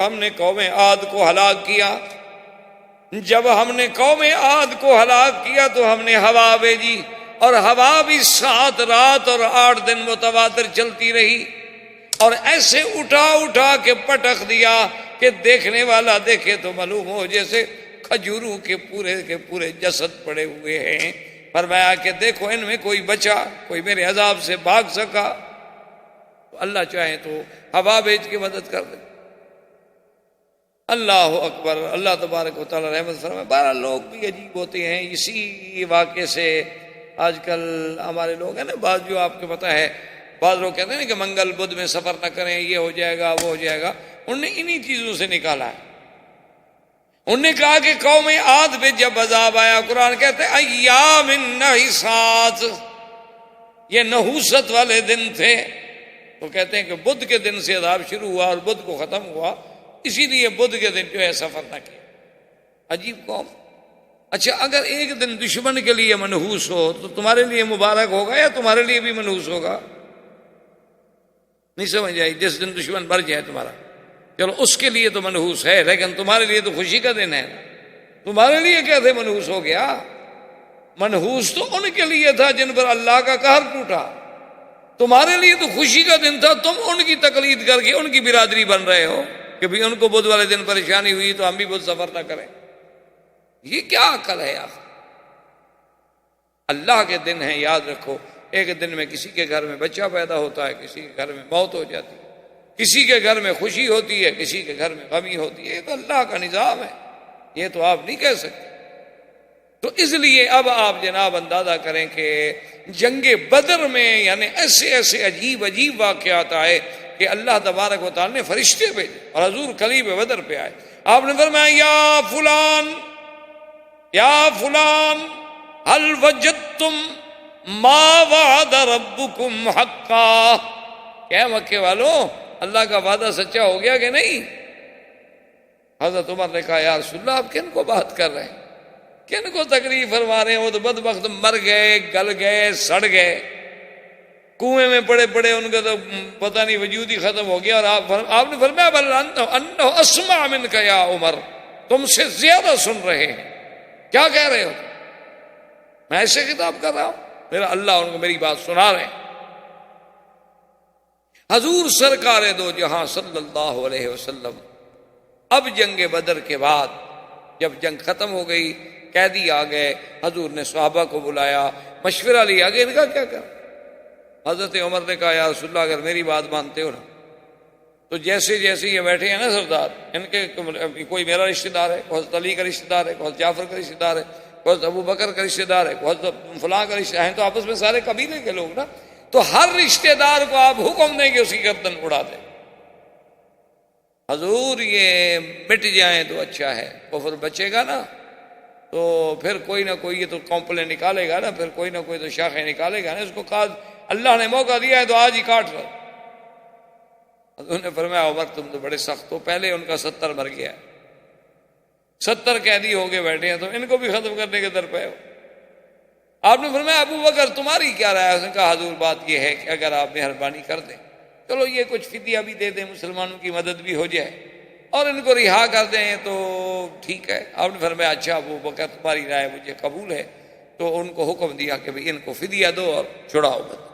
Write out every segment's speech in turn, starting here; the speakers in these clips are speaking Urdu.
ہم نے قوم عاد کو ہلاک کیا. جب ہم نے قوم عاد کو ہلاک کیا تو ہم نے ہوا بھیجی، اور ہوا بھی 7 رات اور 8 دن متواتر چلتی رہی، اور ایسے اٹھا اٹھا کے پٹخ دیا کہ دیکھنے والا دیکھے تو معلوم ہو جیسے کھجوروں کے پورے جسد پڑے ہوئے ہیں. فرمایا کہ دیکھو ان میں کوئی بچا، کوئی میرے عذاب سے بھاگ سکا. تو اللہ چاہے تو ہوا بھیج کے مدد کر دے. اللہ اکبر. اللہ تبارک و تعالی رحمت فرمائے. 12 لوگ بھی عجیب ہوتے ہیں. اسی واقعے سے آج کل ہمارے لوگ ہیں نا، بعض جو آپ کو پتہ ہے، بعض لوگ کہتے ہیں کہ منگل بدھ میں سفر نہ کریں، یہ ہو جائے گا وہ ہو جائے گا. انہوں نے انہی چیزوں سے نکالا ہے. انہوں نے کہا کہ قوم عاد پہ جب عذاب آیا، قرآن کہتے ہیں ایام نحسات، یہ نحوست والے دن تھے. تو کہتے ہیں کہ بدھ کے دن سے عذاب شروع ہوا اور بدھ کو ختم ہوا، اسی لیے بدھ کے دن جو ہے سفر نہ کیا. عجیب قوم. اچھا اگر ایک دن دشمن کے لیے منحوس ہو تو تمہارے لیے مبارک ہوگا یا تمہارے لیے بھی منحوس ہوگا؟ نہیں سمجھ آئی؟ جس دن دشمن مر جائے تمہارا، چلو اس کے لیے تو منحوس ہے، لیکن تمہارے لیے تو خوشی کا دن ہے. تمہارے لیے کیسے منحوس ہو گیا؟ منحوس تو ان کے لیے تھا جن پر اللہ کا قہر ٹوٹا. تمہارے لیے تو خوشی کا دن تھا. تم ان کی تقلید کر کے ان کی برادری بن رہے ہو کہ بھی ان کو بدھ والے دن پریشانی ہوئی تو ہم بھی بدھ سفر نہ کریں. یہ کیا عقل ہے یار؟ اللہ کے دن ہیں، یاد رکھو. ایک دن میں کسی کے گھر میں بچہ پیدا ہوتا ہے، کسی کے گھر میں موت ہو جاتی ہے، کسی کے گھر میں خوشی ہوتی ہے، کسی کے گھر میں غمی ہوتی ہے. یہ تو اللہ کا نظام ہے، یہ تو آپ نہیں کہہ سکتے. تو اس لیے اب آپ جناب اندازہ کریں کہ جنگ بدر میں یعنی ایسے عجیب واقعات آئے کہ اللہ تبارک و تعالی نے فرشتے بھیجے اور حضور قریب بدر پہ آئے. آپ نے فرمایا یا فلان هل وجدتم ما وعد ربکم حقا. کیا مکے والوں، اللہ کا وعدہ سچا ہو گیا کہ نہیں؟ حضرت عمر نے کہا یا رسول اللہ آپ کن کو بات کر رہے ہیں، کن کو تکلیف فرما رہے ہیں؟ وہ تو بدبخت مر گئے، گل گئے، سڑ گئے، کنویں میں پڑے ان کا تو پتہ نہیں وجود ہی ختم ہو گیا. اور آپ نے فرمایا بل انہ اسمع منک یا عمر، تم سے زیادہ سن رہے ہیں. کیا کہہ رہے ہو؟ میں ایسے خطاب کر رہا ہوں، میرا اللہ ان کو میری بات سنا رہے ہیں. حضور سرکار دو جہاں صلی اللہ علیہ وسلم اب جنگ بدر کے بعد جب جنگ ختم ہو گئی، قیدی آ گئے، حضور نے صحابہ کو بلایا، مشورہ لیا کہ ان کا کیا کر. حضرت عمر نے کہا یا رسول اللہ اگر میری بات مانتے ہو نا تو جیسے یہ بیٹھے ہیں نا سردار، ان کے کوئی میرا رشتہ دار ہے، کوئی حضرت علی کا رشتہ دار ہے، کوئی حضرت جعفر کا رشتہ دار ہے، کوئی حضرت ابو بکر کا رشتہ دار ہے، کوئی حضرت فلاں کا رشتہ ہے، تو آپس میں سارے قبیلے کے لوگ نا. تو ہر رشتہ دار کو آپ حکم دیں کہ اس کی گردن اڑا دیں. حضور یہ مٹ جائیں تو اچھا ہے، کفر بچے گا نا تو پھر کوئی نہ کوئی یہ تو کمپلین نکالے گا نا، پھر کوئی نہ کوئی تو شاخیں نکالے گا نا. اس کو کہا اللہ نے موقع دیا ہے تو آج ہی کاٹ لو. حضور نے فرمایا عمر تم تو بڑے سخت ہو، پہلے ان کا 70 مر گیا، 70 قیدی ہو کے بیٹھے ہیں، تو ان کو بھی ختم کرنے کے در پہ ہو. آپ نے فرمایا ابو بکر تمہاری کیا رائے ہے؟ اس نے کہا حضور بات یہ ہے کہ اگر آپ مہربانی کر دیں، چلو یہ کچھ فدیہ بھی دے دیں، مسلمانوں کی مدد بھی ہو جائے اور ان کو رہا کر دیں تو ٹھیک ہے. آپ نے فرمایا اچھا ابو بکر تمہاری رائے مجھے قبول ہے. تو ان کو حکم دیا کہ ان کو فدیہ دو اور چھڑاؤ مت.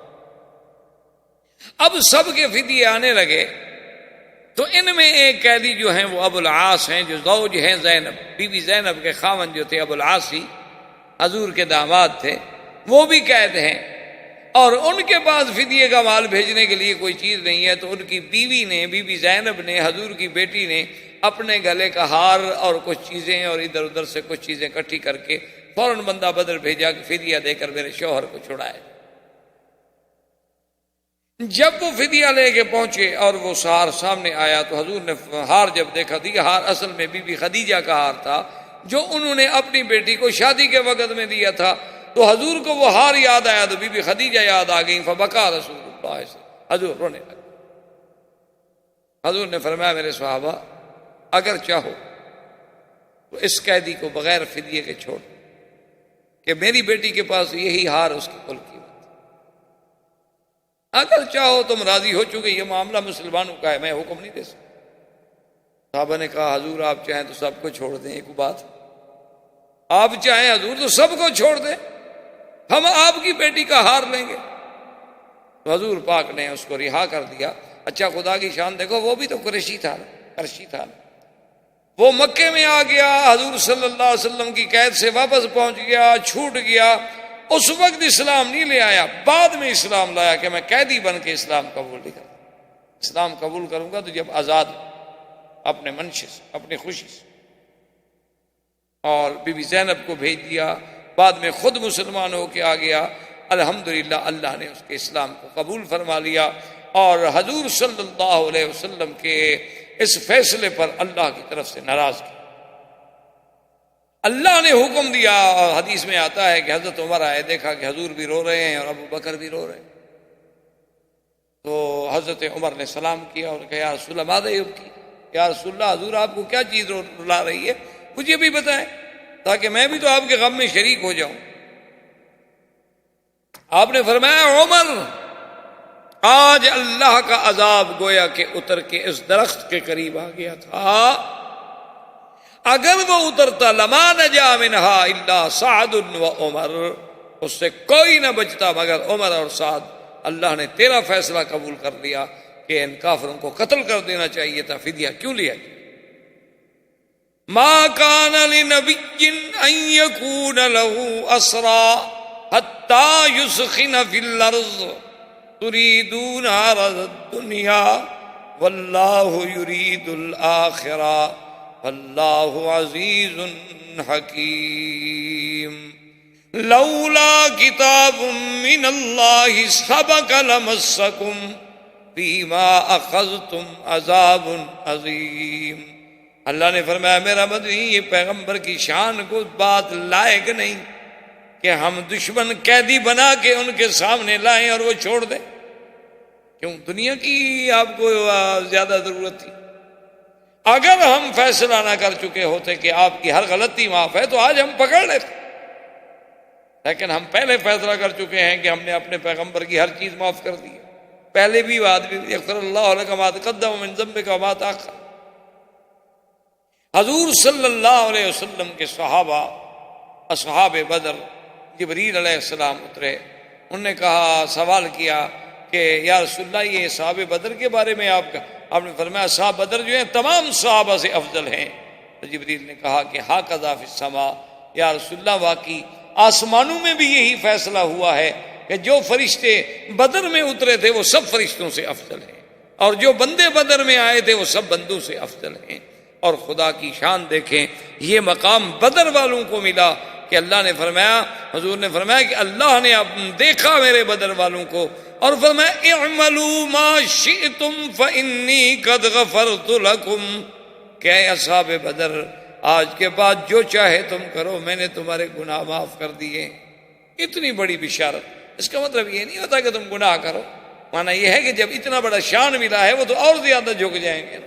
اب سب کے فدیے آنے لگے تو ان میں ایک قیدی جو ہیں وہ ابو العاص ہیں، جو زوج ہیں زینب، بی بی زینب کے خاوند جو تھے ابو العاص ہی حضور کے داماد تھے، وہ بھی قید ہیں اور ان کے پاس فدیے کا مال بھیجنے کے لیے کوئی چیز نہیں ہے. تو ان کی بیوی نے، بی بی زینب نے، حضور کی بیٹی نے اپنے گلے کا ہار اور کچھ چیزیں اور ادھر ادھر سے کچھ چیزیں اکٹھی کر کے فوراً بندہ بدر بھیجا کہ فدیہ دے کر میرے شوہر کو چھڑائے. جب وہ فدیہ لے کے پہنچے اور وہ ہار سامنے آیا تو حضور نے ہار جب دیکھا تھی، ہار اصل میں بی بی خدیجہ کا ہار تھا جو انہوں نے اپنی بیٹی کو شادی کے وقت میں دیا تھا. تو حضور کو وہ ہار یاد آیا تو بی بی خدیجہ یاد آ گئی. فبکا رسول اللہ سے، حضور رونے لگے. حضور نے فرمایا میرے صحابہ اگر چاہو تو اس قیدی کو بغیر فدیے کے چھوڑ کہ میری بیٹی کے پاس یہی ہار اس کی کل قیمت. اگر چاہو تم راضی ہو، چکے یہ معاملہ مسلمانوں کا ہے، میں حکم نہیں دے سکتا. صحابہ نے کہا حضور آپ چاہیں تو سب کو چھوڑ دیں. ایک بات آپ چاہیں حضور تو سب کو چھوڑ دیں, ہم آپ کی بیٹی کا ہار لیں گے. تو حضور پاک نے اس کو رہا کر دیا. اچھا خدا کی شان دیکھو, وہ بھی تو قریشی تھا, قرشی تھا. وہ مکے میں آ گیا, حضور صلی اللہ علیہ وسلم کی قید سے واپس پہنچ گیا, چھوٹ گیا. اس وقت اسلام نہیں لے آیا, بعد میں اسلام لایا کہ میں قیدی بن کے اسلام قبول نہیں کروں. اسلام قبول کروں گا تو جب آزاد اپنے منشے سے, اپنی خوشی سے. اور بی بی زینب کو بھیج دیا, بعد میں خود مسلمان ہو کے آ گیا. الحمدللہ اللہ نے اس کے اسلام کو قبول فرما لیا. اور حضور صلی اللہ علیہ وسلم کے اس فیصلے پر اللہ کی طرف سے ناراض کیا. اللہ نے حکم دیا, اور حدیث میں آتا ہے کہ حضرت عمر آئے, دیکھا کہ حضور بھی رو رہے ہیں اور ابو بکر بھی رو رہے ہیں. تو حضرت عمر نے سلام کیا اور کہا یا رسول اللہ ماذا یبکی, یا رسول اللہ حضور آپ کو کیا چیز رلا رہی ہے, مجھے بھی بتائیں تاکہ میں بھی تو آپ کے غم میں شریک ہو جاؤں. آپ نے فرمایا عمر آج اللہ کا عذاب گویا کہ اتر کے اس درخت کے قریب آ گیا تھا, اگر وہ اترتا لما نجا منہا الا سعد و عمر, اس سے کوئی نہ بچتا مگر عمر اور سعد. اللہ نے تیرا فیصلہ قبول کر لیا کہ ان کافروں کو قتل کر دینا چاہیے تھا, فدیہ کیوں لیا. ما کان لنبی ان یکون له اسرا حتی یسخن فی الارض تریدون عرض الدنیا واللہ یرید الآخرہ واللہ عزیز حکیم. لولا کتاب من اللہ سبق لمسکم فیما اخذتم عذاب عظیم. اللہ نے فرمایا میرا مدنی یہ پیغمبر کی شان کو بات لائق نہیں کہ ہم دشمن قیدی بنا کے ان کے سامنے لائیں اور وہ چھوڑ دیں. کیوں, دنیا کی آپ کو زیادہ ضرورت تھی. اگر ہم فیصلہ نہ کر چکے ہوتے کہ آپ کی ہر غلطی معاف ہے تو آج ہم پکڑ لیتے, لیکن ہم پہلے فیصلہ کر چکے ہیں کہ ہم نے اپنے پیغمبر کی ہر چیز معاف کر دی. پہلے بھی بات بھی یغفر اللہ لک ما تقدم من ذنبک وما تأخر. حضور صلی اللہ علیہ وسلم کے صحابہ اصحاب بدر, جبریل علیہ السلام اترے, انہوں نے کہا, سوال کیا کہ یا رسول اللہ یہ صحابہ بدر کے بارے میں آپ نے فرمایا اصحاب بدر جو ہیں تمام صحابہ سے افضل ہیں. تو جبریل نے کہا کہ ھکذا فی السماء, یا رسول اللہ واقعی آسمانوں میں بھی یہی فیصلہ ہوا ہے کہ جو فرشتے بدر میں اترے تھے وہ سب فرشتوں سے افضل ہیں, اور جو بندے بدر میں آئے تھے وہ سب بندوں سے افضل ہیں. اور خدا کی شان دیکھیں, یہ مقام بدر والوں کو ملا کہ اللہ نے فرمایا, حضور نے فرمایا کہ اللہ نے دیکھا میرے بدر والوں کو اور فرمایا اعملوا ما شئتم فانی قد غفرت لکم, کہ اصحاب بدر آج کے بعد جو چاہے تم کرو, میں نے تمہارے گناہ معاف کر دیے. اتنی بڑی بشارت. اس کا مطلب یہ نہیں ہوتا کہ تم گناہ کرو, معنی یہ ہے کہ جب اتنا بڑا شان ملا ہے وہ تو اور زیادہ جھک جائیں گے,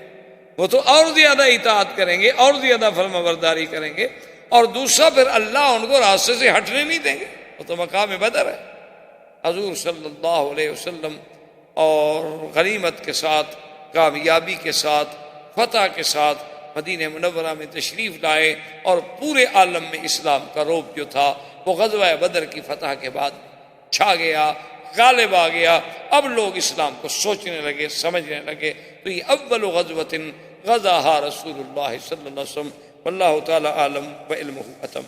وہ تو اور زیادہ اطاعت کریں گے, اور زیادہ فرما برداری کریں گے, اور دوسرا پھر اللہ ان کو راستے سے ہٹنے نہیں دیں گے. وہ تو مقام بدر ہے. حضور صلی اللہ علیہ وسلم اور غنیمت کے ساتھ, کامیابی کے ساتھ, فتح کے ساتھ مدینہ منورہ میں تشریف لائے, اور پورے عالم میں اسلام کا رعب جو تھا وہ غزوہ بدر کی فتح کے بعد چھا گیا, غالب آ گیا. اب لوگ اسلام کو سوچنے لگے, سمجھنے لگے. تو یہ اول غزوۃ غزاها رسول اللہ صلی اللہ علیہ وسلم, واللہ تعالی عالم وعلمہ ختم.